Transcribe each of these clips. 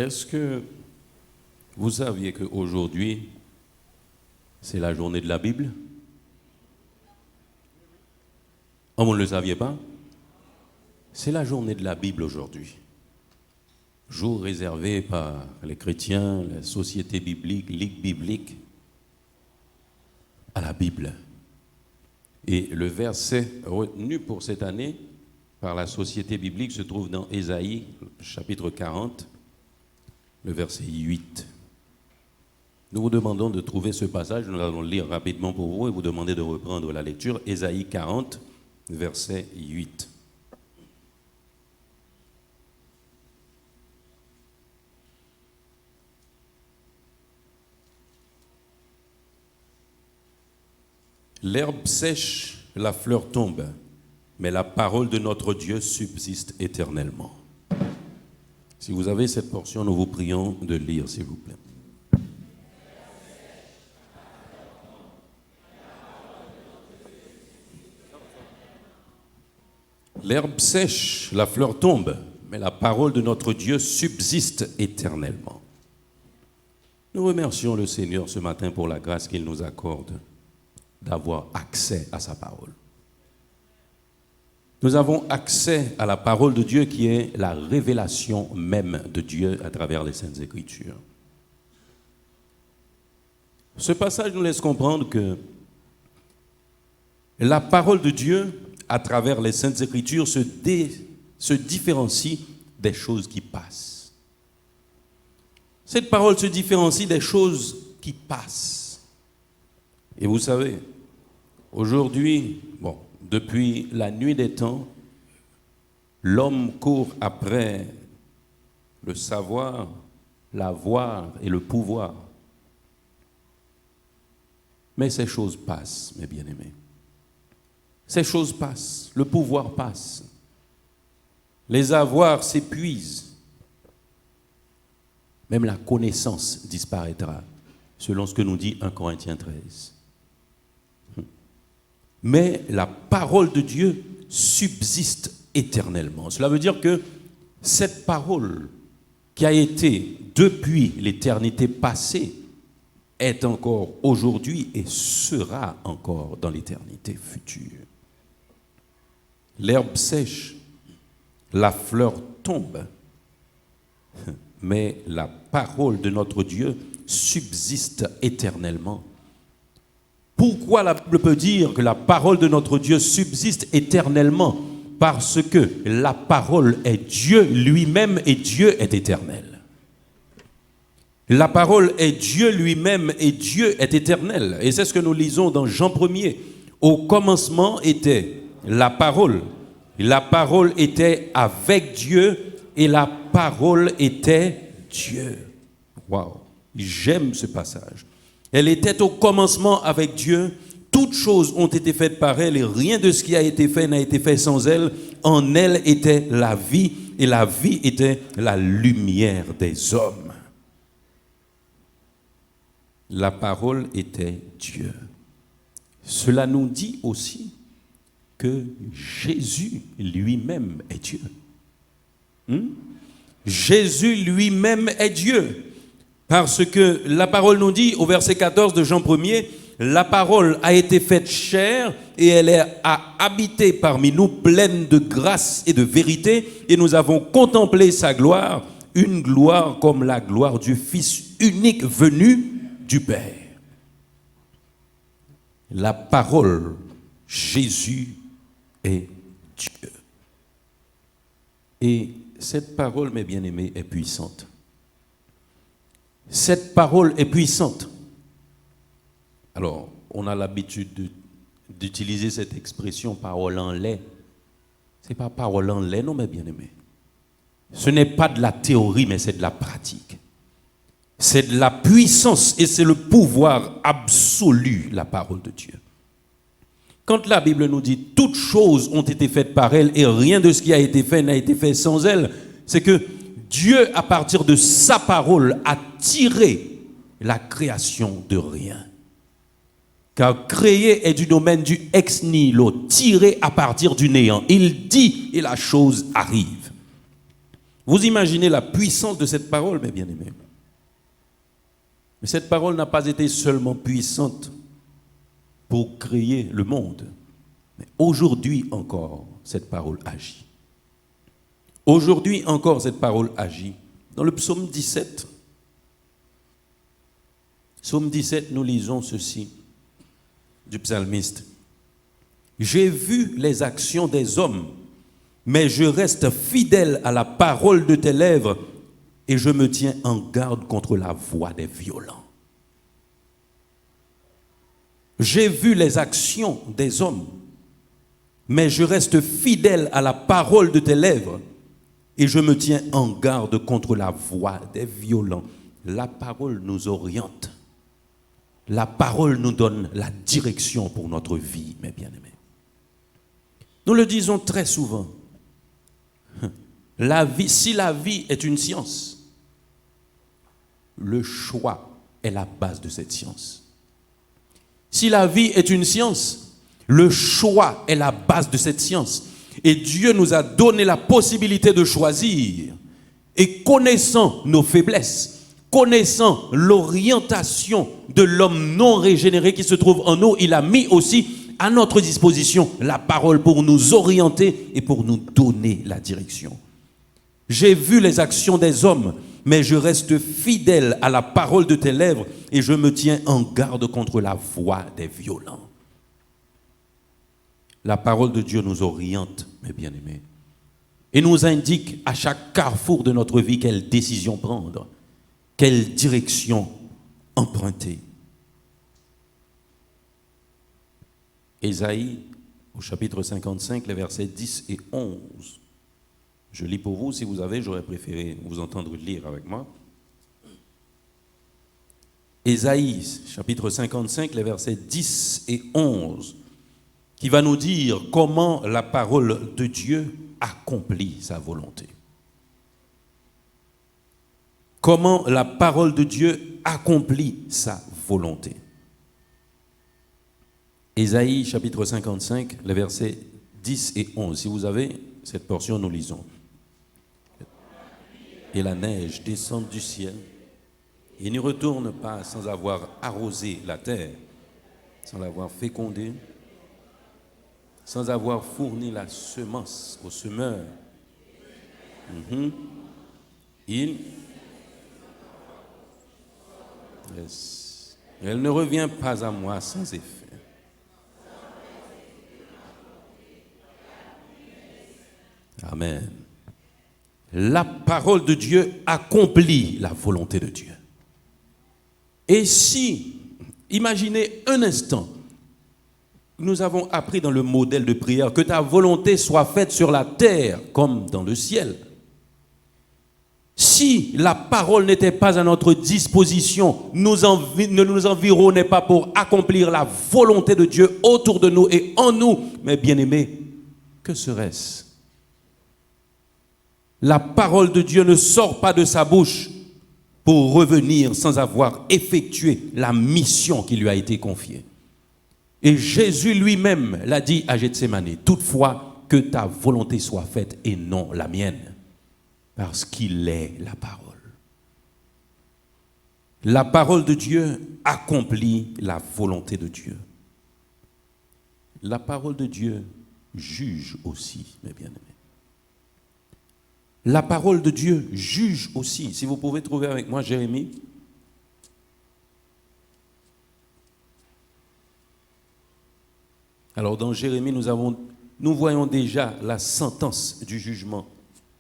Est-ce que vous saviez qu'aujourd'hui, c'est la journée de la Bible? Oh, vous ne le saviez pas? C'est la journée de la Bible aujourd'hui. Jour réservé par les chrétiens, la société biblique, ligue biblique, à la Bible. Et le verset retenu pour cette année par la société biblique se trouve dans Ésaïe, chapitre 40, le verset 8. Nous vous demandons de trouver ce passage, nous allons le lire rapidement pour vous et vous demander de reprendre la lecture. Ésaïe 40, verset 8. L'herbe sèche, la fleur tombe, mais la parole de notre Dieu subsiste éternellement. Si vous avez cette portion, nous vous prions de lire, s'il vous plaît. L'herbe sèche, la fleur tombe, mais la parole de notre Dieu subsiste éternellement. Nous remercions le Seigneur ce matin pour la grâce qu'il nous accorde d'avoir accès à sa parole. Nous avons accès à la parole de Dieu qui est la révélation même de Dieu à travers les Saintes Écritures. Ce passage nous laisse comprendre que la parole de Dieu à travers les Saintes Écritures se différencie des choses qui passent. Cette parole se différencie des choses qui passent. Et vous savez, aujourd'hui, depuis la nuit des temps, l'homme court après le savoir, l'avoir et le pouvoir. Mais ces choses passent, mes bien-aimés. Ces choses passent, le pouvoir passe. Les avoirs s'épuisent. Même la connaissance disparaîtra, selon ce que nous dit 1 Corinthiens 13. Mais la parole de Dieu subsiste éternellement. Cela veut dire que cette parole qui a été depuis l'éternité passée est encore aujourd'hui et sera encore dans l'éternité future. L'herbe sèche, la fleur tombe, mais la parole de notre Dieu subsiste éternellement. Pourquoi la Bible peut dire que la parole de notre Dieu subsiste éternellement? Parce que la parole est Dieu lui-même et Dieu est éternel. La parole est Dieu lui-même et Dieu est éternel. Et c'est ce que nous lisons dans Jean 1er. Au commencement était la parole. La parole était avec Dieu et la parole était Dieu. Waouh, j'aime ce passage. Elle était au commencement avec Dieu. Toutes choses ont été faites par elle et rien de ce qui a été fait n'a été fait sans elle. En elle était la vie et la vie était la lumière des hommes. La parole était Dieu. Cela nous dit aussi que Jésus lui-même est Dieu. Jésus lui-même est Dieu. Parce que la parole nous dit, au verset 14 de Jean 1er, la parole a été faite chair et elle a habité parmi nous pleine de grâce et de vérité et nous avons contemplé sa gloire, une gloire comme la gloire du Fils unique venu du Père. La parole, Jésus est Dieu. Et cette parole, mes bien-aimés, est puissante. Cette parole est puissante. Alors, on a l'habitude d'utiliser cette expression parole en lait. Ce n'est pas parole en lait, non, mes bien-aimés. Ce n'est pas de la théorie, mais c'est de la pratique. C'est de la puissance et c'est le pouvoir absolu, la parole de Dieu. Quand la Bible nous dit « toutes choses ont été faites par elle et rien de ce qui a été fait n'a été fait sans elle », c'est que Dieu, à partir de sa parole, a tiré la création de rien. Car créer est du domaine du ex nihilo, tiré à partir du néant. Il dit et la chose arrive. Vous imaginez la puissance de cette parole, mes bien-aimés. Mais cette parole n'a pas été seulement puissante pour créer le monde. Mais aujourd'hui encore, cette parole agit. Aujourd'hui encore, cette parole agit. Dans le psaume 17, nous lisons ceci du psalmiste. J'ai vu les actions des hommes, mais je reste fidèle à la parole de tes lèvres et je me tiens en garde contre la voix des violents. J'ai vu les actions des hommes, mais je reste fidèle à la parole de tes lèvres et je me tiens en garde contre la voix des violents. La parole nous oriente. La parole nous donne la direction pour notre vie, mes bien-aimés. Nous le disons très souvent. Si la vie est une science, le choix est la base de cette science. Si la vie est une science, le choix est la base de cette science. Et Dieu nous a donné la possibilité de choisir. Et connaissant nos faiblesses, connaissant l'orientation de l'homme non régénéré qui se trouve en nous, il a mis aussi à notre disposition la parole pour nous orienter et pour nous donner la direction. J'ai vu les actions des hommes, mais je reste fidèle à la parole de tes lèvres et je me tiens en garde contre la voix des violents. La parole de Dieu nous oriente, mes bien-aimés, et nous indique à chaque carrefour de notre vie quelle décision prendre, quelle direction emprunter. Ésaïe, au chapitre 55, les versets 10 et 11. Je lis pour vous, si vous avez, j'aurais préféré vous entendre lire avec moi. Ésaïe, chapitre 55, les versets 10 et 11, qui va nous dire comment la parole de Dieu accomplit sa volonté. Comment la parole de Dieu accomplit sa volonté. Ésaïe, chapitre 55, les versets 10 et 11. Si vous avez cette portion, nous lisons. Et la neige descend du ciel et ne retourne pas sans avoir arrosé la terre, sans l'avoir fécondée, sans avoir fourni la semence au semeur. Elle ne revient pas à moi sans effet. Amen. La parole de Dieu accomplit la volonté de Dieu. Et si, imaginez un instant, nous avons appris dans le modèle de prière que ta volonté soit faite sur la terre comme dans le ciel. Si la parole n'était pas à notre disposition, ne nous environnait pas pour accomplir la volonté de Dieu autour de nous et en nous, mes bien-aimés, que serait-ce? La parole de Dieu ne sort pas de sa bouche pour revenir sans avoir effectué la mission qui lui a été confiée. Et Jésus lui-même l'a dit à Gethsémani, toutefois que ta volonté soit faite et non la mienne, parce qu'il est la parole. La parole de Dieu accomplit la volonté de Dieu. La parole de Dieu juge aussi, mes bien-aimés. La parole de Dieu juge aussi. Si vous pouvez trouver avec moi Jérémie. Alors dans Jérémie, nous voyons déjà la sentence du jugement.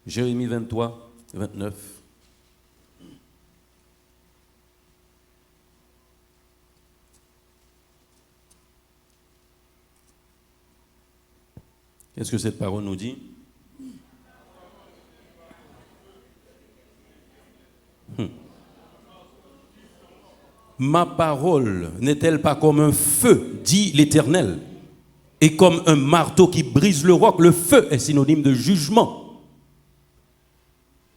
Jérémie 23, 29. Qu'est-ce que cette parole nous dit? Ma parole n'est-elle pas comme un feu, dit l'Éternel, et comme un marteau qui brise le roc? Le feu est synonyme de jugement.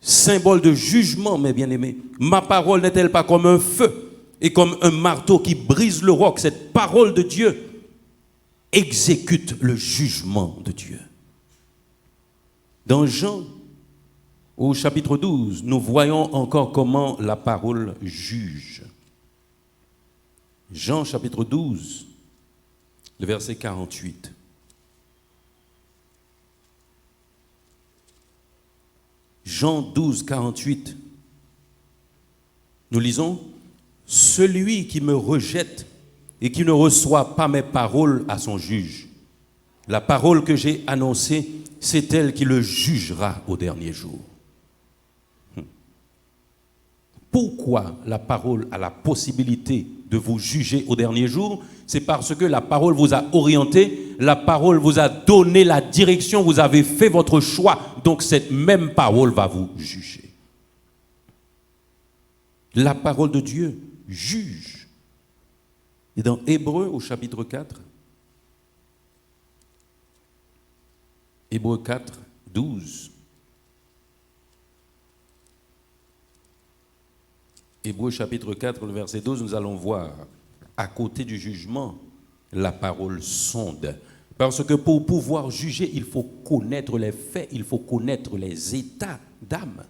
Symbole de jugement, mes bien-aimés. Ma parole n'est-elle pas comme un feu et comme un marteau qui brise le roc? Cette parole de Dieu exécute le jugement de Dieu. Dans Jean, Au chapitre 12, nous voyons encore comment la parole juge. Jean chapitre 12, le verset 48. Jean 12, 48. Nous lisons, « Celui qui me rejette et qui ne reçoit pas mes paroles à son juge. La parole que j'ai annoncée, c'est elle qui le jugera au dernier jour. » Pourquoi la parole a la possibilité de vous juger au dernier jour? C'est parce que la parole vous a orienté, la parole vous a donné la direction, vous avez fait votre choix. Donc cette même parole va vous juger. La parole de Dieu juge. Et dans Hébreux au chapitre 4, Hébreux 4, 12. Hébreux chapitre 4, le verset 12, nous allons voir, à côté du jugement, la parole sonde. Parce que pour pouvoir juger, il faut connaître les faits, il faut connaître les états d'âme.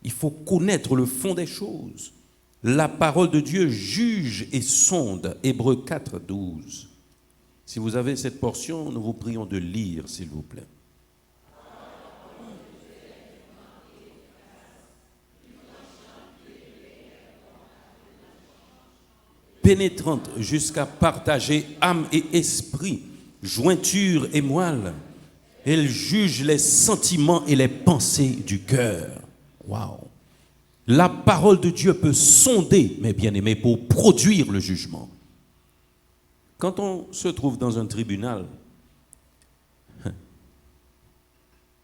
Il faut connaître le fond des choses. La parole de Dieu juge et sonde. Hébreux 4, 12. Si vous avez cette portion, nous vous prions de lire, s'il vous plaît. Pénétrante jusqu'à partager âme et esprit, jointure et moelle. Elle juge les sentiments et les pensées du cœur. Waouh! La parole de Dieu peut sonder, mes bien-aimés, pour produire le jugement. Quand on se trouve dans un tribunal,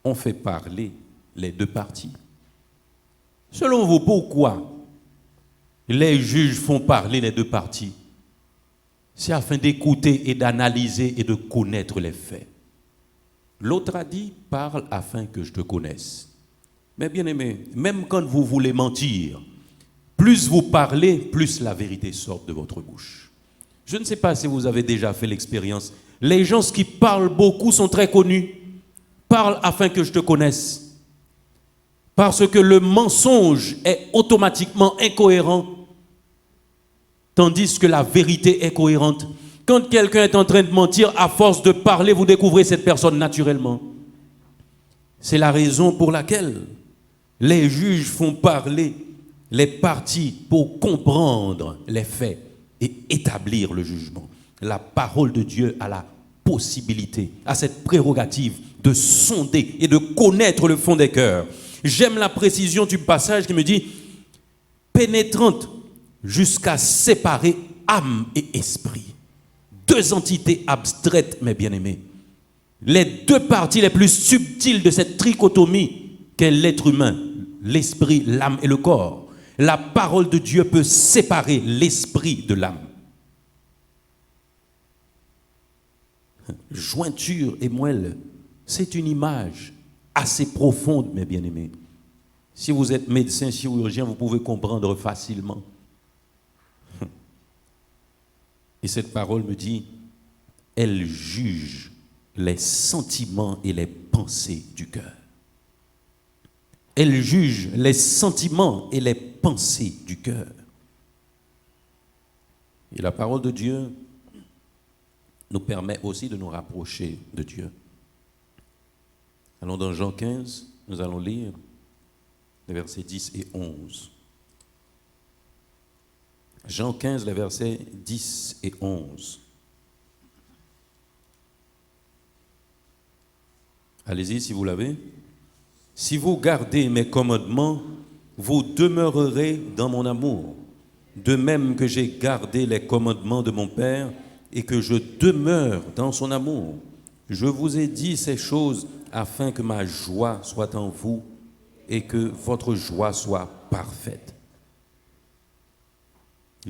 on fait parler les deux parties. Selon vous, pourquoi les juges font parler les deux parties? C'est afin d'écouter et d'analyser et de connaître les faits. L'autre a dit, parle afin que je te connaisse. Mais bien aimé, même quand vous voulez mentir, plus vous parlez, plus la vérité sort de votre bouche. Je ne sais pas si vous avez déjà fait l'expérience. Les gens qui parlent beaucoup sont très connus. Parle afin que je te connaisse. Parce que le mensonge est automatiquement incohérent, tandis que la vérité est cohérente. Quand quelqu'un est en train de mentir, à force de parler, vous découvrez cette personne naturellement. C'est la raison pour laquelle les juges font parler les parties pour comprendre les faits et établir le jugement. La parole de Dieu a la possibilité, a cette prérogative de sonder et de connaître le fond des cœurs. J'aime la précision du passage qui me dit pénétrante jusqu'à séparer âme et esprit. Deux entités abstraites, mes bien-aimés. Les deux parties les plus subtiles de cette trichotomie qu'est l'être humain, l'esprit, l'âme et le corps. La parole de Dieu peut séparer l'esprit de l'âme. Jointure et moelle, c'est une image assez profonde, mes bien-aimés. Si vous êtes médecin, chirurgien, vous pouvez comprendre facilement. Et cette parole me dit, elle juge les sentiments et les pensées du cœur. Elle juge les sentiments et les pensées du cœur. Et la parole de Dieu nous permet aussi de nous rapprocher de Dieu. Allons dans Jean 15, nous allons lire les versets 10 et 11. Jean 15, les versets 10 et 11. Allez-y si vous l'avez. Si vous gardez mes commandements, vous demeurerez dans mon amour, de même que j'ai gardé les commandements de mon Père et que je demeure dans son amour. Je vous ai dit ces choses afin que ma joie soit en vous et que votre joie soit parfaite.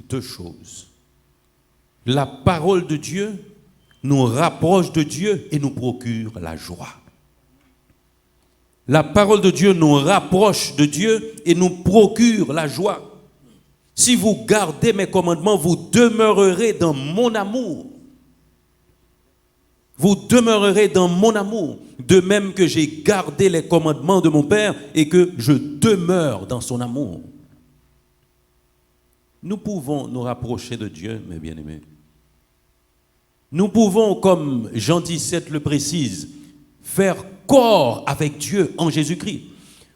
Deux choses. La parole de Dieu nous rapproche de Dieu et nous procure la joie. La parole de Dieu nous rapproche de Dieu et nous procure la joie. Si vous gardez mes commandements, vous demeurerez dans mon amour. Vous demeurerez dans mon amour, de même que j'ai gardé les commandements de mon Père et que je demeure dans son amour. Nous pouvons nous rapprocher de Dieu, mes bien-aimés. Nous pouvons, comme Jean 17 le précise, faire corps avec Dieu en Jésus-Christ.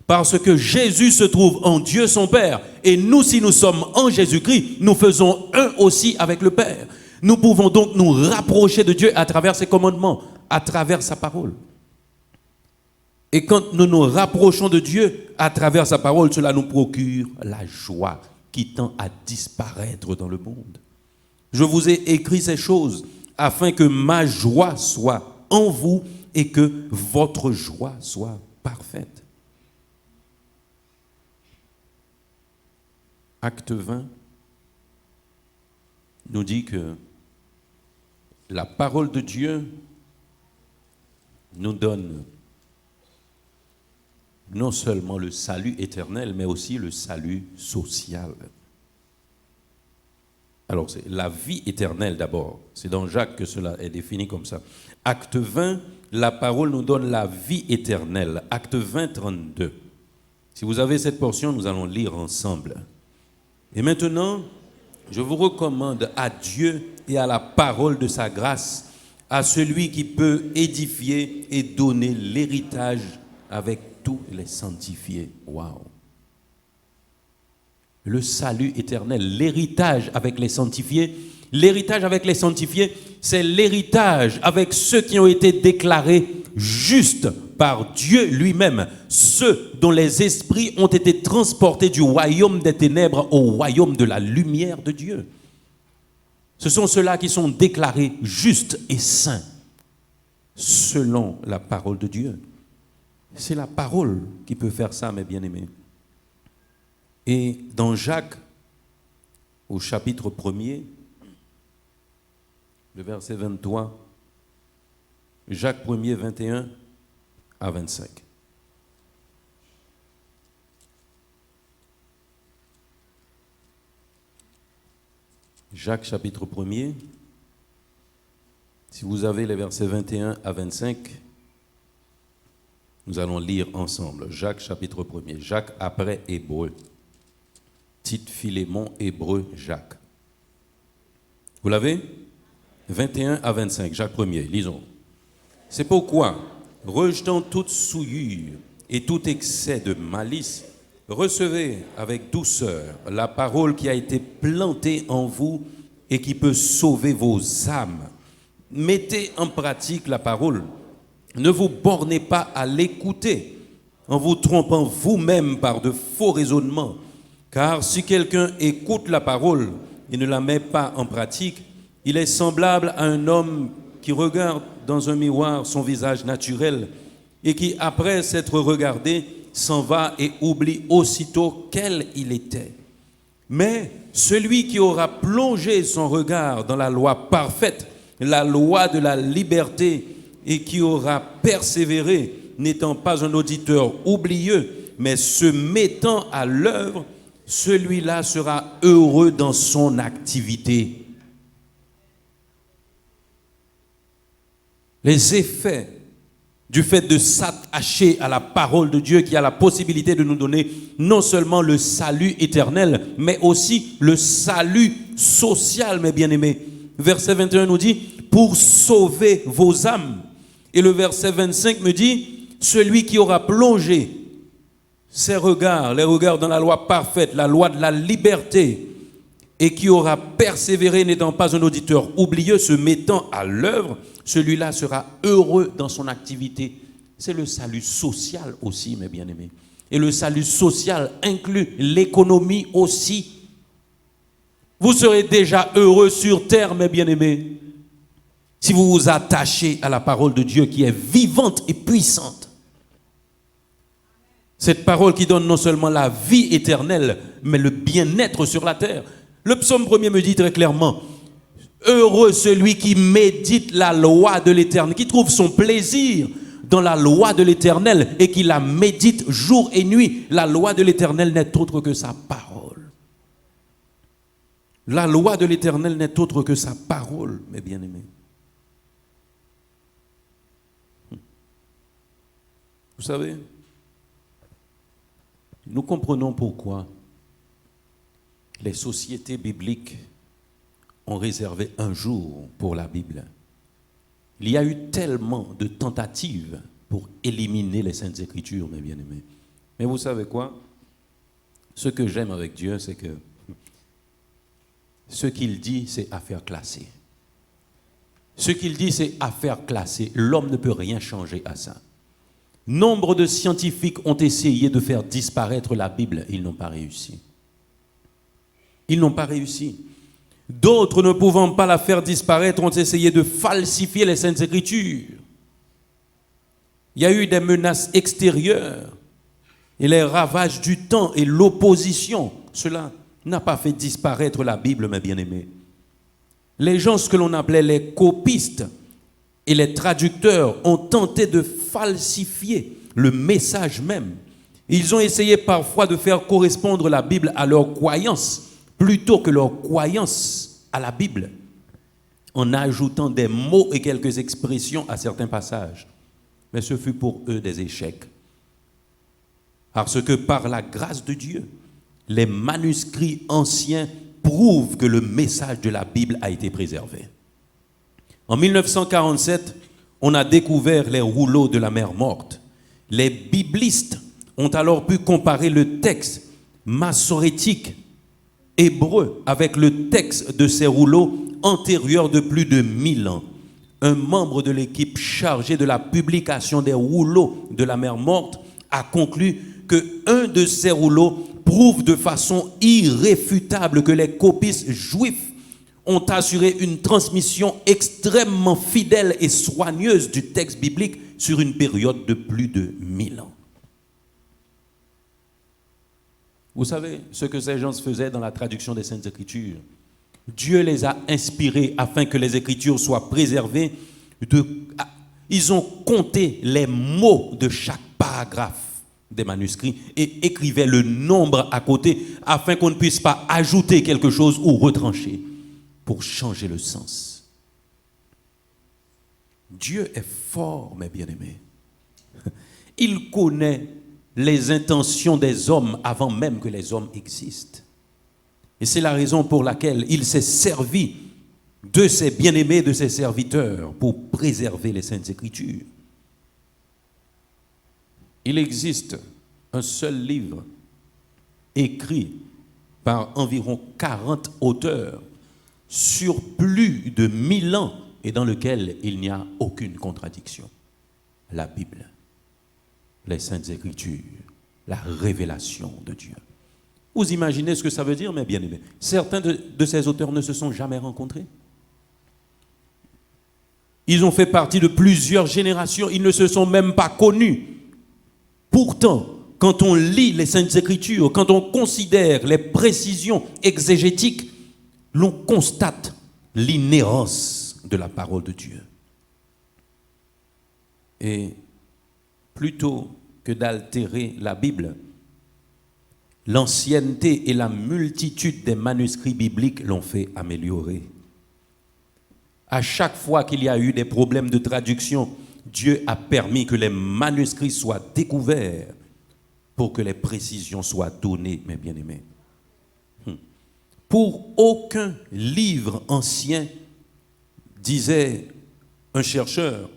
Parce que Jésus se trouve en Dieu son Père. Et nous, si nous sommes en Jésus-Christ, nous faisons un aussi avec le Père. Nous pouvons donc nous rapprocher de Dieu à travers ses commandements, à travers sa parole. Et quand nous nous rapprochons de Dieu à travers sa parole, cela nous procure la joie qui tend à disparaître dans le monde. Je vous ai écrit ces choses afin que ma joie soit en vous et que votre joie soit parfaite. Acte 20 nous dit que la parole de Dieu nous donne non seulement le salut éternel, mais aussi le salut social. Alors, c'est la vie éternelle d'abord. C'est dans Jacques que cela est défini comme ça. Acte 20, la parole nous donne la vie éternelle. Acte 20, 32. Si vous avez cette portion, nous allons lire ensemble. Et maintenant, je vous recommande à Dieu et à la parole de sa grâce, à celui qui peut édifier et donner l'héritage avec tous les sanctifiés. Waouh! Le salut éternel, l'héritage avec les sanctifiés. L'héritage avec les sanctifiés, c'est l'héritage avec ceux qui ont été déclarés justes par Dieu lui-même, ceux dont les esprits ont été transportés du royaume des ténèbres au royaume de la lumière de Dieu. Ce sont ceux-là qui sont déclarés justes et saints, selon la parole de Dieu. C'est la parole qui peut faire ça, mes bien-aimés. Et dans Jacques, au chapitre 1er, le verset 23, Jacques 1er, 21 à 25. Jacques chapitre 1er, si vous avez les versets 21 à 25, nous allons lire ensemble. Jacques chapitre 1er, Jacques après Hébreu. Tite, Philémon, Hébreu, Jacques. Vous l'avez? 21 à 25, Jacques 1er, lisons. C'est pourquoi, rejetant toute souillure et tout excès de malice, recevez avec douceur la parole qui a été plantée en vous et qui peut sauver vos âmes. Mettez en pratique la parole. Ne vous bornez pas à l'écouter en vous trompant vous-même par de faux raisonnements. Car si quelqu'un écoute la parole et ne la met pas en pratique, il est semblable à un homme qui regarde dans un miroir son visage naturel et qui, après s'être regardé, s'en va et oublie aussitôt quel il était. Mais celui qui aura plongé son regard dans la loi parfaite, la loi de la liberté, et qui aura persévéré, n'étant pas un auditeur oublieux, mais se mettant à l'œuvre, celui-là sera heureux dans son activité. Les effets du fait de s'attacher à la parole de Dieu qui a la possibilité de nous donner non seulement le salut éternel, mais aussi le salut social, mes bien-aimés. Verset 21 nous dit, pour sauver vos âmes. Et le verset 25 me dit, celui qui aura plongé ses regards, les regards dans la loi parfaite, la loi de la liberté, et qui aura persévéré n'étant pas un auditeur oublieux, se mettant à l'œuvre, celui-là sera heureux dans son activité. C'est le salut social aussi, mes bien-aimés. Et le salut social inclut l'économie aussi. Vous serez déjà heureux sur terre, mes bien-aimés, si vous vous attachez à la parole de Dieu qui est vivante et puissante. Cette parole qui donne non seulement la vie éternelle, mais le bien-être sur la terre. Le psaume 1er me dit très clairement, heureux celui qui médite la loi de l'Éternel, qui trouve son plaisir dans la loi de l'Éternel et qui la médite jour et nuit. La loi de l'Éternel n'est autre que sa parole. La loi de l'Éternel n'est autre que sa parole, mes bien-aimés. Vous savez, nous comprenons pourquoi les sociétés bibliques ont réservé un jour pour la Bible. Il y a eu tellement de tentatives pour éliminer les Saintes Écritures, mes bien-aimés. Mais vous savez quoi? Ce que j'aime avec Dieu, c'est que ce qu'il dit, c'est affaire classée. Ce qu'il dit, c'est affaire classée. L'homme ne peut rien changer à ça. Nombre de scientifiques ont essayé de faire disparaître la Bible. Ils n'ont pas réussi. Ils n'ont pas réussi. D'autres, ne pouvant pas la faire disparaître, ont essayé de falsifier les Saintes Écritures. Il y a eu des menaces extérieures et les ravages du temps et l'opposition. Cela n'a pas fait disparaître la Bible, mes bien-aimés. Les gens, ce que l'on appelait les copistes et les traducteurs, ont tenté de falsifier le message même. Ils ont essayé parfois de faire correspondre la Bible à leurs croyances, plutôt que leurs croyances à la Bible, en ajoutant des mots et quelques expressions à certains passages. Mais ce fut pour eux des échecs. Parce que par la grâce de Dieu, les manuscrits anciens prouvent que le message de la Bible a été préservé. En 1947, on a découvert les rouleaux de la mer morte. Les biblistes ont alors pu comparer le texte massorétique hébreu avec le texte de ces rouleaux antérieurs de plus de 1000 ans. Un membre de l'équipe chargée de la publication des rouleaux de la mer morte a conclu qu'un de ces rouleaux prouve de façon irréfutable que les copistes juifs ont assuré une transmission extrêmement fidèle et soigneuse du texte biblique sur une période de plus de 1000 ans. Vous savez ce que ces gens faisaient dans la traduction des Saintes Écritures? Dieu les a inspirés afin que les Écritures soient préservées. Ils ont compté les mots de chaque paragraphe des manuscrits et écrivaient le nombre à côté afin qu'on ne puisse pas ajouter quelque chose ou retrancher pour changer le sens. Dieu est fort, mes bien-aimés. Il connaît les intentions des hommes avant même que les hommes existent. Et c'est la raison pour laquelle il s'est servi de ses bien-aimés, de ses serviteurs, pour préserver les Saintes Écritures. Il existe un seul livre écrit par environ 40 auteurs sur plus de 1000 ans et dans lequel il n'y a aucune contradiction. La Bible, les Saintes Écritures, la révélation de Dieu. Vous imaginez ce que ça veut dire, mes bien-aimés? Certains de ces auteurs ne se sont jamais rencontrés. Ils ont fait partie de plusieurs générations, ils ne se sont même pas connus. Pourtant, quand on lit les Saintes Écritures, quand on considère les précisions exégétiques, l'on constate l'inhérence de la parole de Dieu. Et plutôt que d'altérer la Bible, l'ancienneté et la multitude des manuscrits bibliques l'ont fait améliorer. À chaque fois qu'il y a eu des problèmes de traduction, Dieu a permis que les manuscrits soient découverts pour que les précisions soient données, mes bien-aimés. Pour aucun livre ancien, disait un chercheur,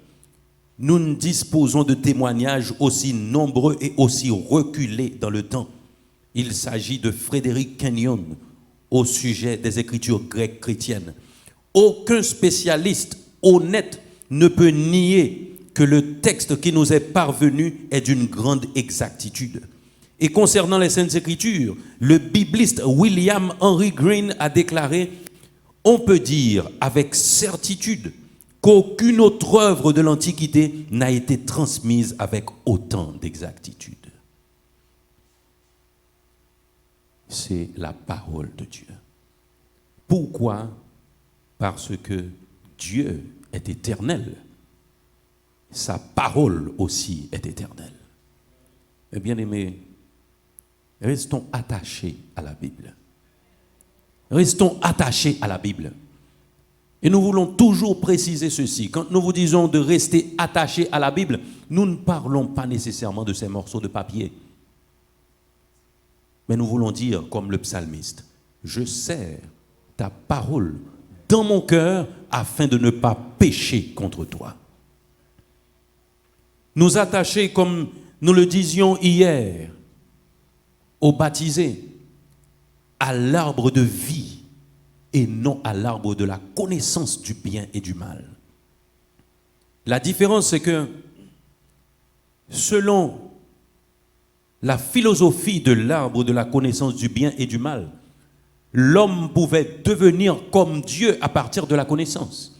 nous ne disposons de témoignages aussi nombreux et aussi reculés dans le temps. Il s'agit de Frédéric Kenyon au sujet des écritures grecques chrétiennes. Aucun spécialiste honnête ne peut nier que le texte qui nous est parvenu est d'une grande exactitude. Et concernant les Saintes Écritures, le bibliste William Henry Green a déclaré « On peut dire avec certitude qu'aucune autre œuvre de l'Antiquité n'a été transmise avec autant d'exactitude. » C'est la parole de Dieu. Pourquoi? Parce que Dieu est éternel. Sa parole aussi est éternelle. Et bien aimés, restons attachés à la Bible. Restons attachés à la Bible. Et nous voulons toujours préciser ceci. Quand nous vous disons de rester attachés à la Bible, Nous ne parlons pas nécessairement de ces morceaux de papier. Mais nous voulons dire, comme le psalmiste, je serre ta parole dans mon cœur afin de ne pas pécher contre toi. Nous attacher, comme nous le disions hier, aux baptisés, à l'arbre de vie et non à l'arbre de la connaissance du bien et du mal. La différence, c'est que selon la philosophie de l'arbre de la connaissance du bien et du mal, l'homme pouvait devenir comme Dieu à partir de la connaissance.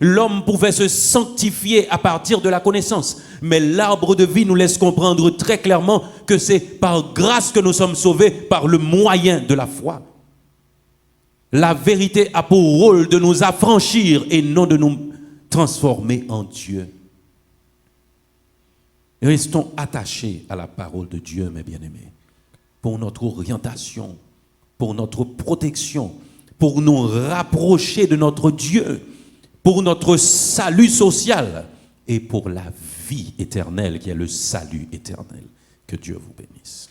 L'homme pouvait se sanctifier à partir de la connaissance. Mais l'arbre de vie nous laisse comprendre très clairement que c'est par grâce que nous sommes sauvés, par le moyen de la foi. La vérité a pour rôle de nous affranchir et non de nous transformer en Dieu. Restons attachés à la parole de Dieu, mes bien-aimés, pour notre orientation, pour notre protection, pour nous rapprocher de notre Dieu, pour notre salut social et pour la vie éternelle qui est le salut éternel. Que Dieu vous bénisse.